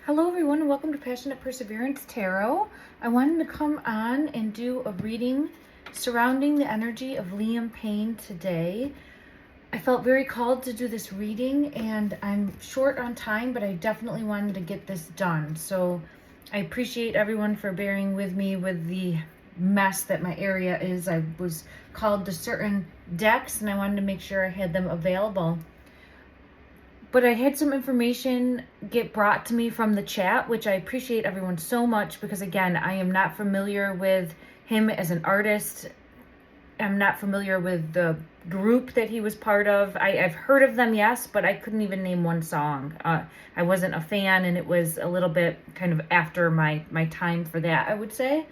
Hello everyone and welcome to Passionate Perseverance Tarot. I wanted to come on and do a reading surrounding the energy of Liam Payne today. I felt very called to do this reading and I'm short on time, but I definitely wanted to get this done. So I appreciate everyone for bearing with me with the mess that my area is. I was called to certain decks and I wanted to make sure I had them available. But I had some information get brought to me from the chat, which I appreciate everyone so much because, again, I am not familiar with him as an artist. I'm not familiar with the group that he was part of. I've heard of them, yes, but I couldn't even name one song. I wasn't a fan, and it was a little bit kind of after my time for that, I would say.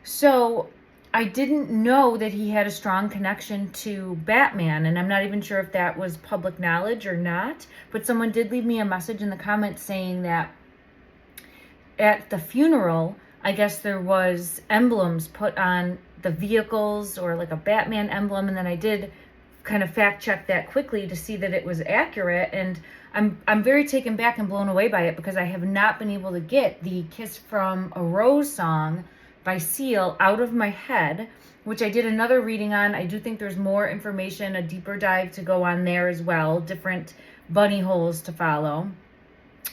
So I didn't know that he had a strong connection to Batman, and I'm not even sure if that was public knowledge or not, but someone did leave me a message in the comments saying that at the funeral, I guess there was emblems put on the vehicles or like a Batman emblem, and then I did kind of fact check that quickly to see that it was accurate, and I'm very taken back and blown away by it because I have not been able to get the Kiss from a Rose song by Seal out of my head, which I did another reading on. I do think there's more information, a deeper dive to go on there as well, different bunny holes to follow,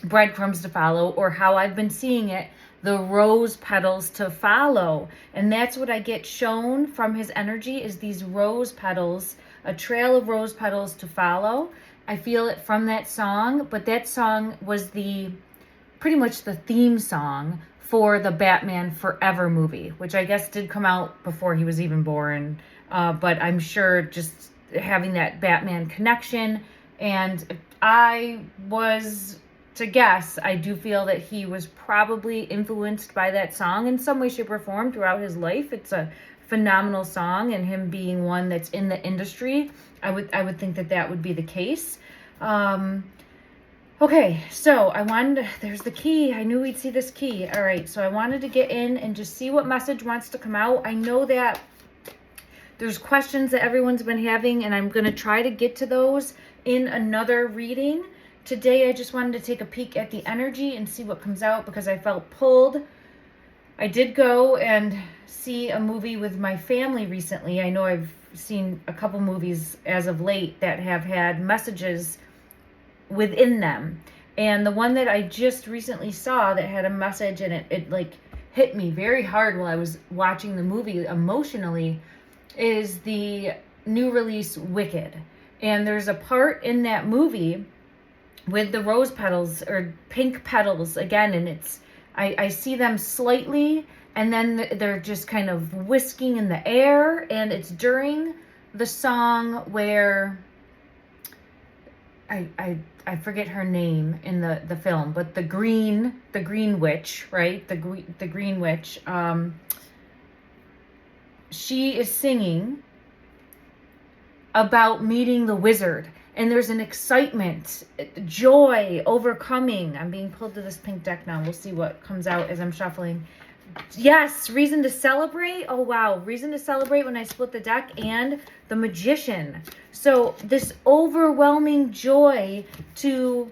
breadcrumbs to follow, or how I've been seeing it, the rose petals to follow. And that's what I get shown from his energy is these rose petals, a trail of rose petals to follow. I feel it from that song, but that song was pretty much the theme song for the Batman Forever movie, which I guess did come out before he was even born. But I'm sure just having that Batman connection, and if I was to guess, I do feel that he was probably influenced by that song in some way, shape, or form throughout his life. It's a phenomenal song, and him being one that's in the industry, I would think that would be the case. Okay, so there's the key. I knew we'd see this key. All right, so I wanted to get in and just see what message wants to come out. I know that there's questions that everyone's been having, and I'm going to try to get to those in another reading. Today, I just wanted to take a peek at the energy and see what comes out because I felt pulled. I did go and see a movie with my family recently. I know I've seen a couple movies as of late that have had messages within them, and the one that I just recently saw that had a message, and it like hit me very hard while I was watching the movie emotionally, is the new release Wicked. And there's a part in that movie with the rose petals or pink petals again, and I see them slightly and then they're just kind of whisking in the air, and it's during the song where I forget her name in the film, but the green witch, right? The green witch. She is singing about meeting the wizard, and there's an excitement, joy, overcoming. I'm being pulled to this pink deck now. We'll see what comes out as I'm shuffling. Yes, reason to celebrate. Oh wow, reason to celebrate when I split the deck, and the Magician. So this overwhelming joy to,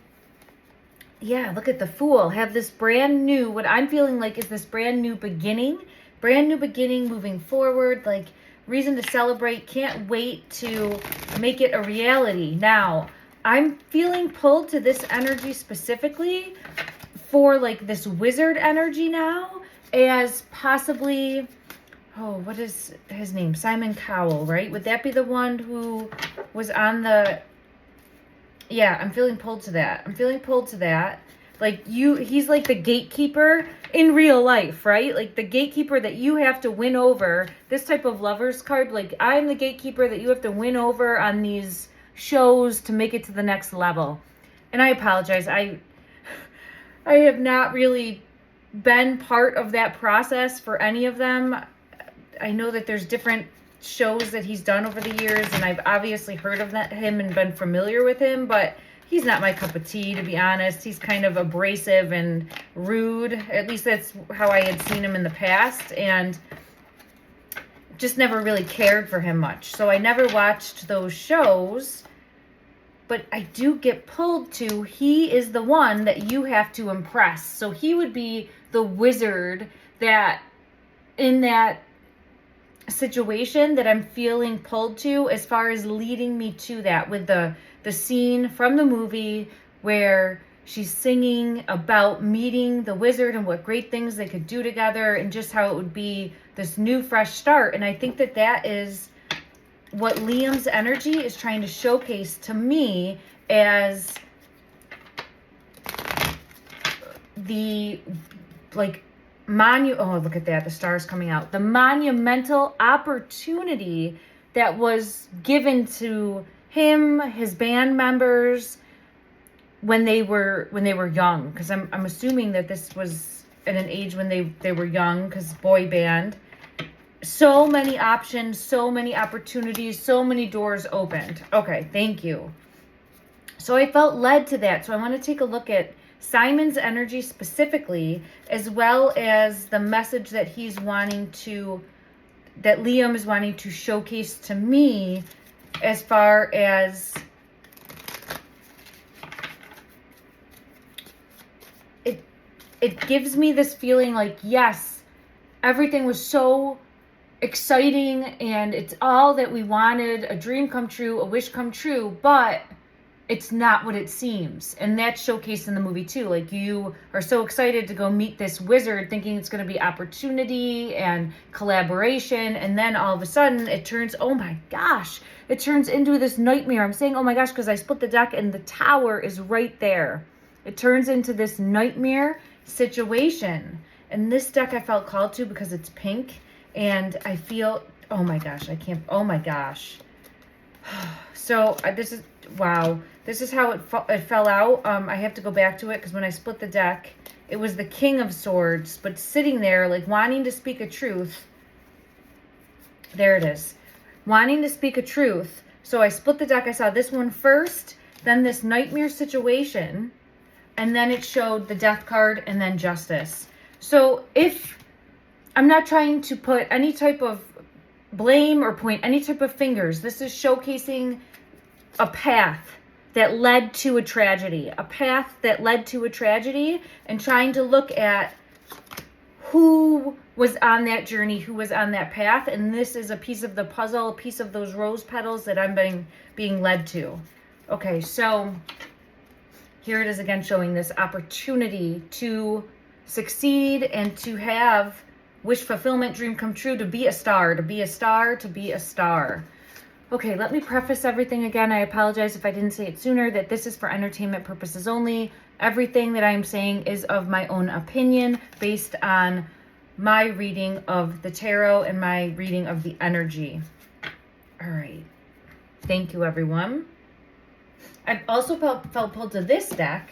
yeah, look at the Fool, have this brand new, what I'm feeling like is this brand new beginning moving forward, like reason to celebrate, can't wait to make it a reality. Now, I'm feeling pulled to this energy specifically for like this wizard energy now, as possibly, what is his name? Simon Cowell, right? Would that be the one who was on the, yeah, I'm feeling pulled to that. Like he's like the gatekeeper in real life, right? Like the gatekeeper that you have to win over. This type of Lovers card, like I'm the gatekeeper that you have to win over on these shows to make it to the next level. And I apologize. I have not really been part of that process for any of them. I know that there's different shows that he's done over the years, and I've obviously heard of him and been familiar with him, but he's not my cup of tea, to be honest. He's kind of abrasive and rude. At least that's how I had seen him in the past, and just never really cared for him much. So I never watched those shows. but I do get pulled to, he is the one that you have to impress. So he would be the wizard that in that situation that I'm feeling pulled to, as far as leading me to that, with the scene from the movie where she's singing about meeting the wizard and what great things they could do together and just how it would be this new fresh start. And I think that that is what Liam's energy is trying to showcase to me as the oh, look at that, the stars coming out. The monumental opportunity that was given to him, his band members, when they were young. Because I'm assuming that this was at an age when they were young, because boy band. So many options, so many opportunities, so many doors opened. Okay, thank you. So I felt led to that. So I want to take a look at Simon's energy specifically, as well as the message that that Liam is wanting to showcase to me, as far as it gives me this feeling like, yes, everything was so exciting and it's all that we wanted, a dream come true, a wish come true, but it's not what it seems. And that's showcased in the movie too. Like, you are so excited to go meet this wizard thinking it's going to be opportunity and collaboration. And then all of a sudden it turns, oh my gosh, it turns into this nightmare. I'm saying, oh my gosh, because I split the deck and the tower is right there. It turns into this nightmare situation. And this deck I felt called to because it's pink. And I feel, oh my gosh, oh my gosh. So this is, wow. This is how it fell out. I have to go back to it because when I split the deck, it was the King of Swords, but sitting there like wanting to speak a truth. There it is. Wanting to speak a truth. So I split the deck. I saw this one first, then this nightmare situation, and then it showed the Death card and then Justice. So if I'm not trying to put any type of blame or point any type of fingers, this is showcasing a path that led to a tragedy, and trying to look at who was on that journey, who was on that path. And this is a piece of the puzzle, a piece of those rose petals that I'm being led to. Okay, so here it is again, showing this opportunity to succeed and to have wish fulfillment, dream come true, to be a star, to be a star, to be a star. Okay, let me preface everything again. I apologize if I didn't say it sooner, that this is for entertainment purposes only. Everything that I'm saying is of my own opinion, based on my reading of the tarot and my reading of the energy. All right. Thank you, everyone. I've also felt pulled to this deck.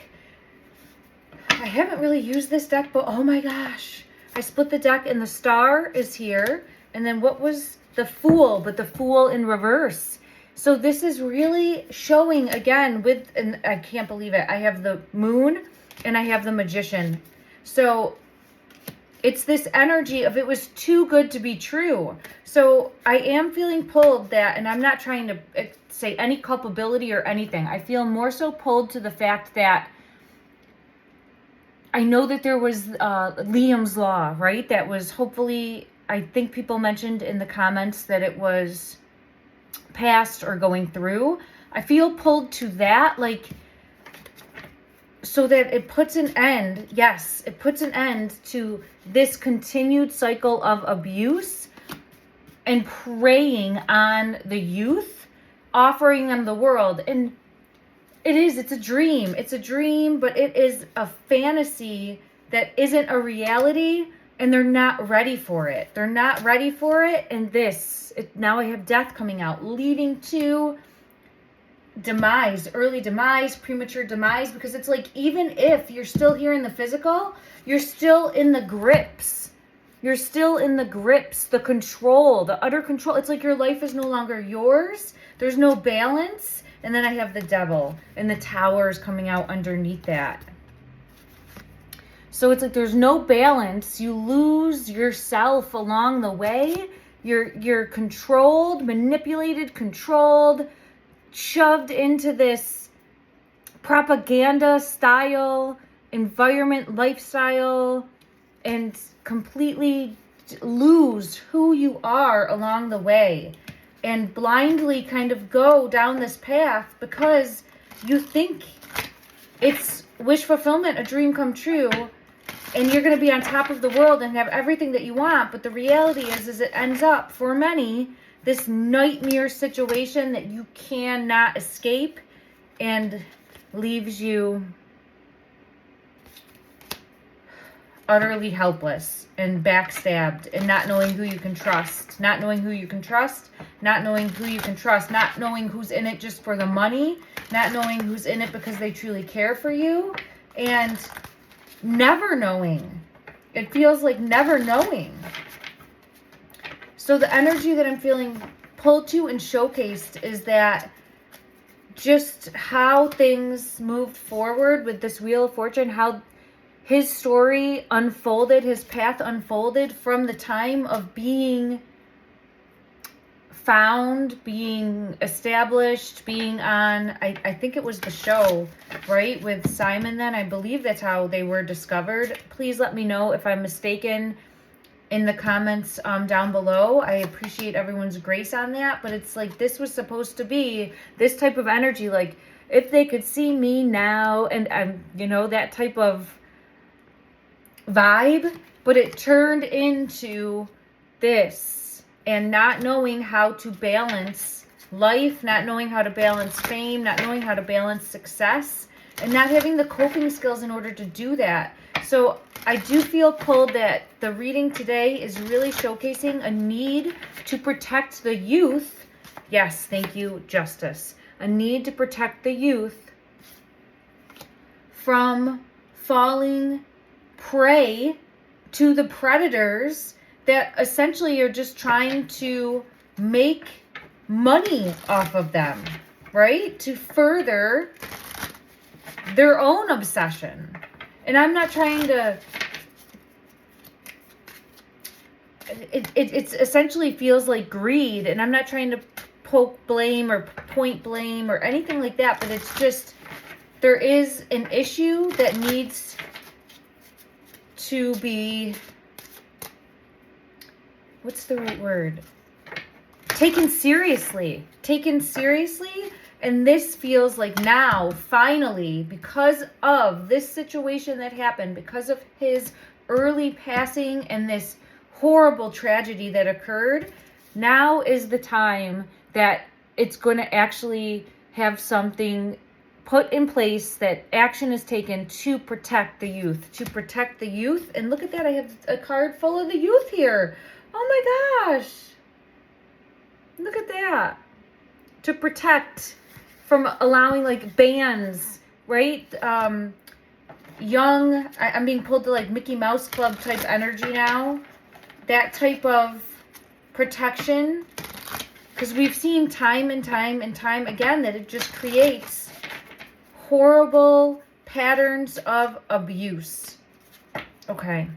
I haven't really used this deck, but oh my gosh. I split the deck and the star is here. And then what was the Fool, but the Fool in reverse. So this is really showing again with, and I can't believe it, I have the Moon and I have the Magician. So it's this energy of it was too good to be true. So I am feeling pulled that, and I'm not trying to say any culpability or anything. I feel more so pulled to the fact that I know that there was Liam's Law, right? That was hopefully, I think people mentioned in the comments that it was past or going through. I feel pulled to that, like, so that it puts an end, yes, it puts an end to this continued cycle of abuse and preying on the youth, offering them the world. And it's a dream, but it is a fantasy that isn't a reality, and they're not ready for it. And now I have Death coming out, leading to demise, early demise, premature demise, because it's like, even if you're still here in the physical, you're still in the grips. The control, the utter control. It's like your life is no longer yours. There's no balance. And then I have the Devil, and the Tower is coming out underneath that. So it's like there's no balance. You lose yourself along the way. You're controlled, manipulated, shoved into this propaganda style environment, lifestyle, and completely lose who you are along the way and blindly kind of go down this path because you think it's wish fulfillment, a dream come true, and you're going to be on top of the world and have everything that you want. But the reality is it ends up, for many, this nightmare situation that you cannot escape and leaves you utterly helpless and backstabbed and not knowing who you can trust, not knowing who you can trust, not knowing who you can trust, not knowing who's in it just for the money, not knowing who's in it because they truly care for you, and never knowing. It feels like never knowing. So the energy that I'm feeling pulled to and showcased is that just how things moved forward with this Wheel of Fortune, how his story unfolded, his path unfolded from the time of being found, being established, being on, I think it was the show, right, with Simon then. I believe that's how they were discovered. Please let me know if I'm mistaken in the comments down below. I appreciate everyone's grace on that, but it's like this was supposed to be this type of energy, like if they could see me now, and you know, that type of vibe, but it turned into this, and not knowing how to balance life, not knowing how to balance fame, not knowing how to balance success, and not having the coping skills in order to do that. So I do feel pulled that the reading today is really showcasing a need to protect the youth. Yes, thank you, Justice. A need to protect the youth from falling prey to the predators that essentially are just trying to make money off of them, right? To further their own obsession. And I'm not trying to, it essentially feels like greed, and I'm not trying to poke blame or point blame or anything like that, but it's just, there is an issue that needs to be, what's the right word? Taken seriously. And this feels like now, finally, because of this situation that happened, because of his early passing and this horrible tragedy that occurred, now is the time that it's going to actually have something put in place, that action is taken to protect the youth, And look at that, I have a card full of the youth here. Oh my gosh. Look at that. To protect from allowing like bans, right? Young, I'm being pulled to like Mickey Mouse Club type energy now. That type of protection. Because we've seen time and time again that it just creates horrible patterns of abuse. Okay.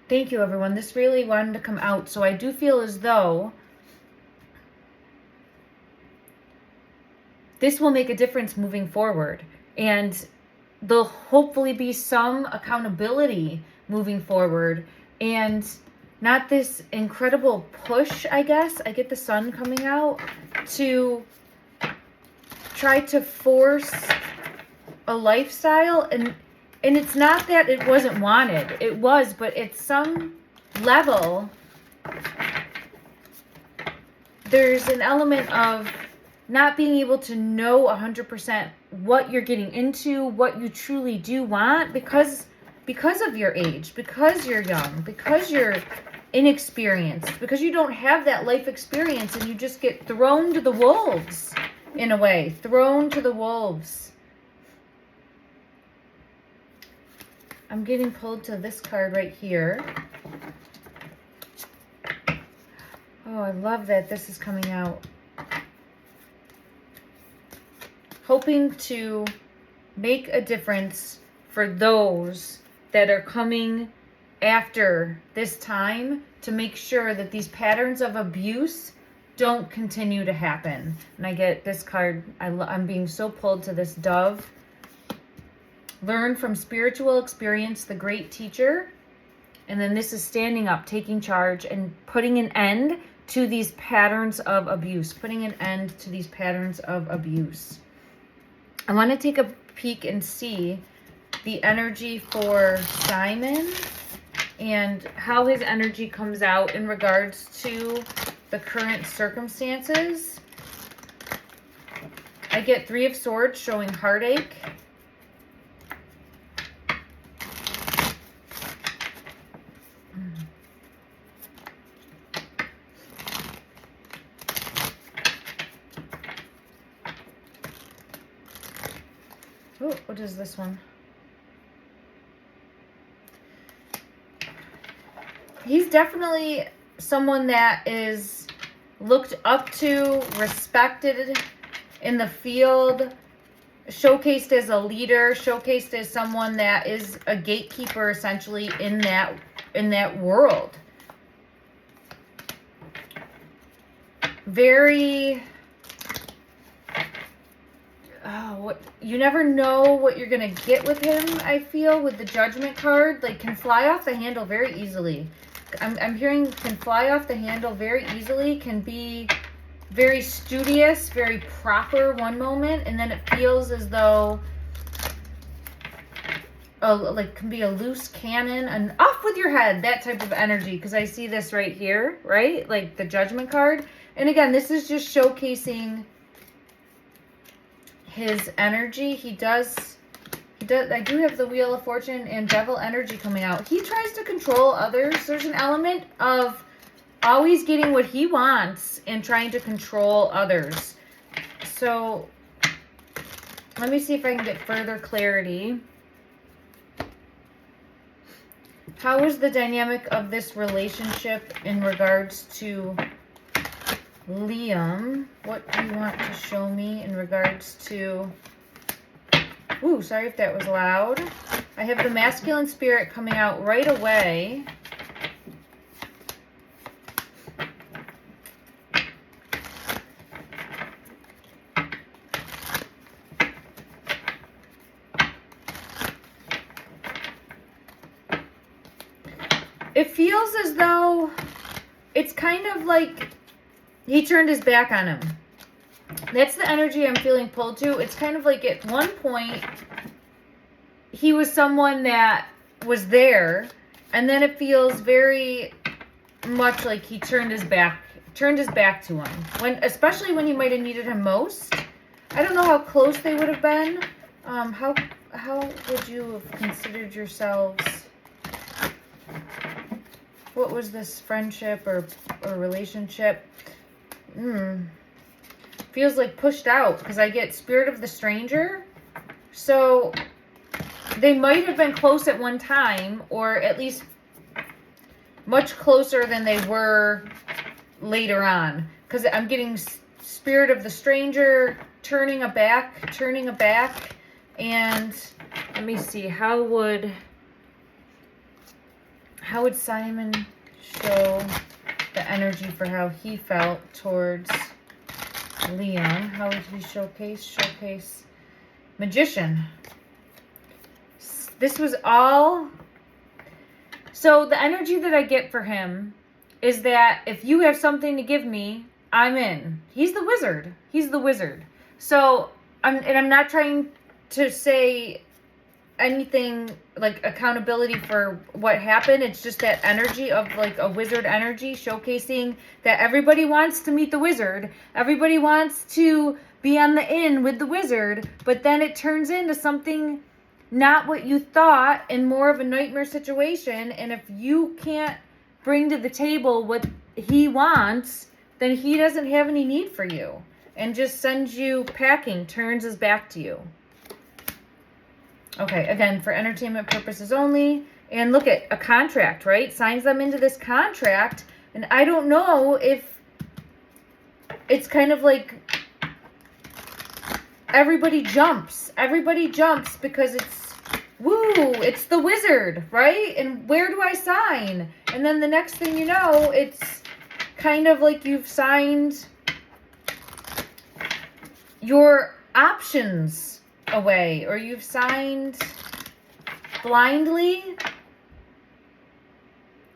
Thank you, everyone. This really wanted to come out. So I do feel as though this will make a difference moving forward. And there'll hopefully be some accountability moving forward. And not this incredible push, I guess. I get the sun coming out to try to force a lifestyle, and it's not that it wasn't wanted. It was, but at some level, there's an element of not being able to know 100% what you're getting into, what you truly do want, because of your age, because you're young, because you're inexperienced, because you don't have that life experience, and you just get thrown to the wolves. In a way, thrown to the wolves. I'm getting pulled to this card right here. Oh, I love that this is coming out. Hoping to make a difference for those that are coming after this time, to make sure that these patterns of abuse don't continue to happen. And I get this card. I'm being so pulled to this dove. Learn from spiritual experience, the great teacher. And then this is standing up, taking charge, and putting an end to these patterns of abuse. Putting an end to these patterns of abuse. I want to take a peek and see the energy for Simon and how his energy comes out in regards to the current circumstances. I get 3 of Swords showing heartache. Oh, what is this one? He's definitely someone that is looked up to, respected in the field, showcased as a leader, showcased as someone that is a gatekeeper essentially in that world. Very you never know what you're gonna get with him. I feel with the Judgment card, like, can fly off the handle very easily. I'm hearing can fly off the handle very easily, can be very studious, very proper one moment, and then it feels as though like can be a loose cannon and off with your head, that type of energy, because I see this right here, right? Like the Judgment card. And again, this is just showcasing his energy. He does. I do have the Wheel of Fortune and Devil energy coming out. He tries to control others. There's an element of always getting what he wants and trying to control others. So let me see if I can get further clarity. How is the dynamic of this relationship in regards to Liam? What do you want to show me in regards to... Ooh, sorry if that was loud. I have the masculine spirit coming out right away. It feels as though it's kind of like he turned his back on him. That's the energy I'm feeling pulled to. It's kind of like at one point he was someone that was there, and then it feels very much like he turned his back to him. Especially when he might have needed him most. I don't know how close they would have been. How would you have considered yourselves? What was this friendship or relationship? Feels like pushed out, because I get Spirit of the Stranger. So they might have been close at one time, or at least much closer than they were later on. Because I'm getting Spirit of the Stranger, turning a back, and let me see, how would Simon show the energy for how he felt towards Liam? How would he showcase Magician? This was all... So the energy that I get for him is that if you have something to give me, I'm in. He's the wizard. So I'm not trying to say anything like accountability for what happened. It's just that energy of like a wizard energy, showcasing that everybody wants to meet the wizard. Everybody wants to be on the in with the wizard, but then it turns into something not what you thought and more of a nightmare situation. And if you can't bring to the table what he wants, then he doesn't have any need for you and just sends you packing, turns his back to you. Okay, again, for entertainment purposes only. And look at a contract, right? Signs them into this contract. And I don't know if it's kind of like everybody jumps. Everybody jumps because it's, woo, it's the wizard, right? And where do I sign? And then the next thing you know, it's kind of like you've signed your options away, or you've signed blindly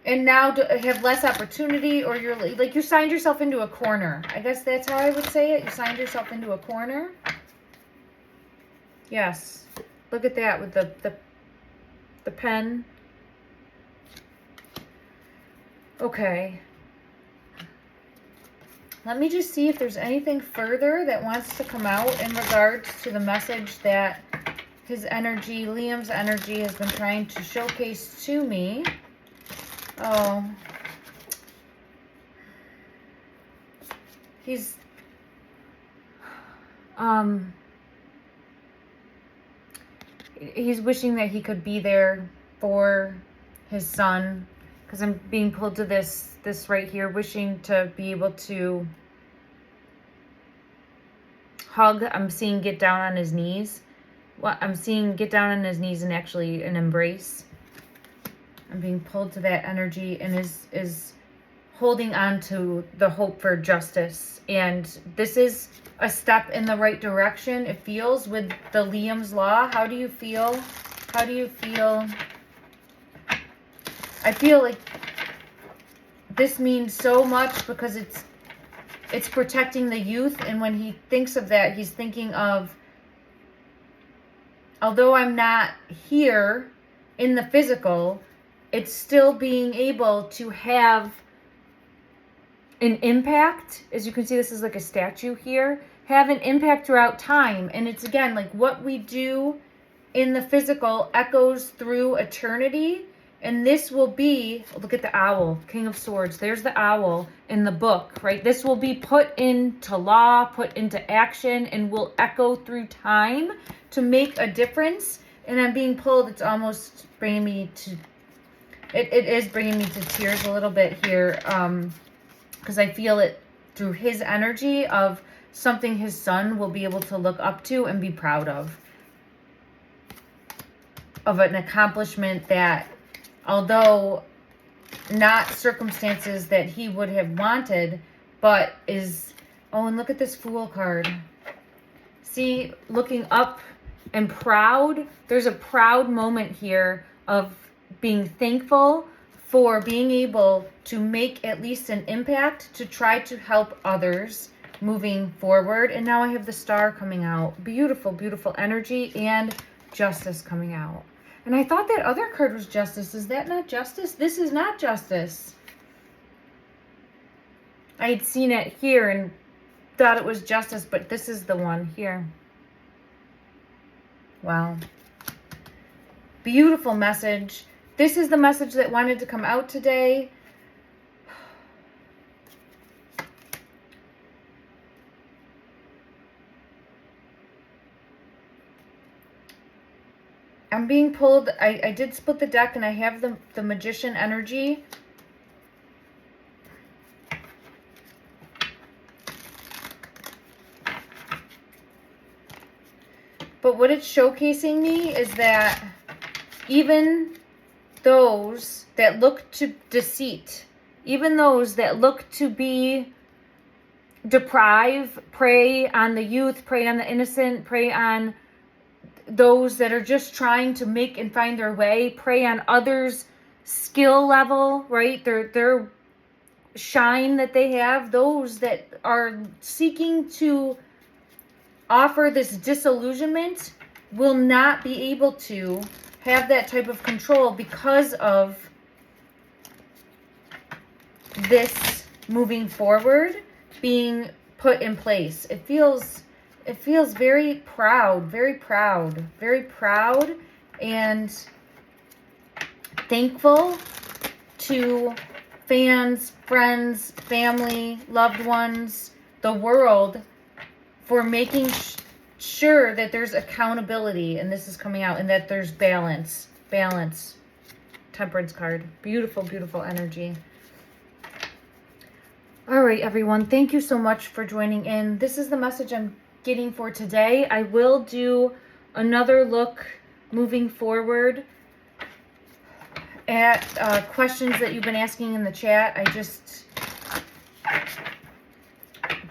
and now have less opportunity, or you're like, you signed yourself into a corner. I guess that's how I would say it. You signed yourself into a corner. Yes. Look at that with the pen. Okay. Let me just see if there's anything further that wants to come out in regards to the message that his energy, Liam's energy, has been trying to showcase to me. Oh. He's wishing that he could be there for his son, because I'm being pulled to this right here, wishing to be able to hug. I'm seeing get down on his knees. Well, I'm seeing get down on his knees and actually an embrace. I'm being pulled to that energy, and is holding on to the hope for justice. And this is a step in the right direction, it feels, with the Liam's Law. How do you feel? How do you feel? I feel like this means so much, because it's protecting the youth. And when he thinks of that, he's thinking of, although I'm not here in the physical, it's still being able to have an impact. As you can see, this is like a statue here. Have an impact throughout time. And it's, again, like what we do in the physical echoes through eternity. And this will be, look at the owl, King of Swords. There's the owl in the book, right? This will be put into law, put into action, and will echo through time to make a difference. And I'm being pulled. It's almost bringing me to, it is bringing me to tears a little bit here, because I feel it through his energy of something his son will be able to look up to and be proud of an accomplishment that, although not circumstances that he would have wanted, but is, oh, and look at this Fool card. See, looking up and proud. There's a proud moment here of being thankful for being able to make at least an impact to try to help others moving forward. And now I have the Star coming out. Beautiful, beautiful energy, and Justice coming out. And I thought that other card was Justice. Is that not Justice? This is not Justice. I had seen it here and thought it was Justice, but this is the one here. Wow. Beautiful message. This is the message that wanted to come out today. I'm being pulled. I did split the deck, and I have the Magician energy. But what it's showcasing me is that even those that look to deceit, even those that look to be deprive, prey on the youth, prey on the innocent, prey on those that are just trying to make and find their way, prey on others' skill level, right? Their shine that they have, those that are seeking to offer this disillusionment will not be able to have that type of control because of this moving forward being put in place. It feels very proud, very proud, very proud, and thankful to fans, friends, family, loved ones, the world, for making sure that there's accountability, and this is coming out, and that there's balance. Temperance card. Beautiful, beautiful energy. All right, everyone. Thank you so much for joining in. This is the message I'm getting for today. I will do another look moving forward at questions that you've been asking in the chat.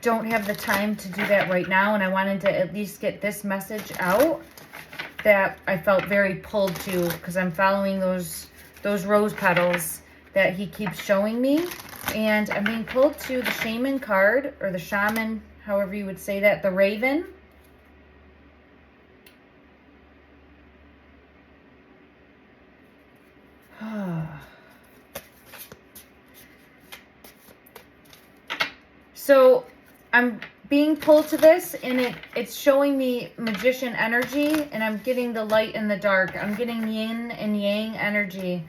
don't have the time to do that right now, and I wanted to at least get this message out that I felt very pulled to, because I'm following those rose petals that he keeps showing me. And I'm being pulled to the shaman card, or the shaman, however you would say that, the raven. So I'm being pulled to this, and it's showing me magician energy, and I'm getting the light and the dark. I'm getting yin and yang energy.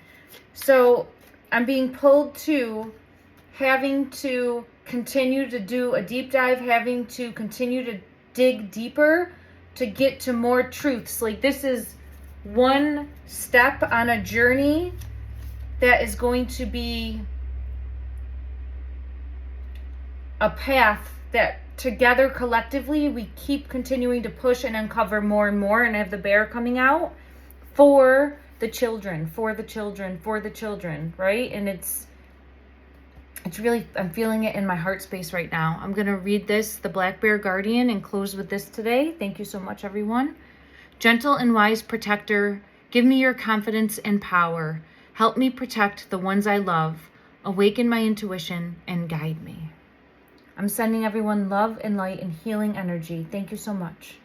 So I'm being pulled to having to continue to do a deep dive, having to continue to dig deeper to get to more truths. Like, this is one step on a journey that is going to be a path that together collectively we keep continuing to push and uncover more and more, and have the bear coming out for the children, for the children, for the children, right? And it's really, I'm feeling it in my heart space right now. I'm going to read this, the Black Bear Guardian, and close with this today. Thank you so much, everyone. Gentle and wise protector, give me your confidence and power. Help me protect the ones I love. Awaken my intuition and guide me. I'm sending everyone love and light and healing energy. Thank you so much.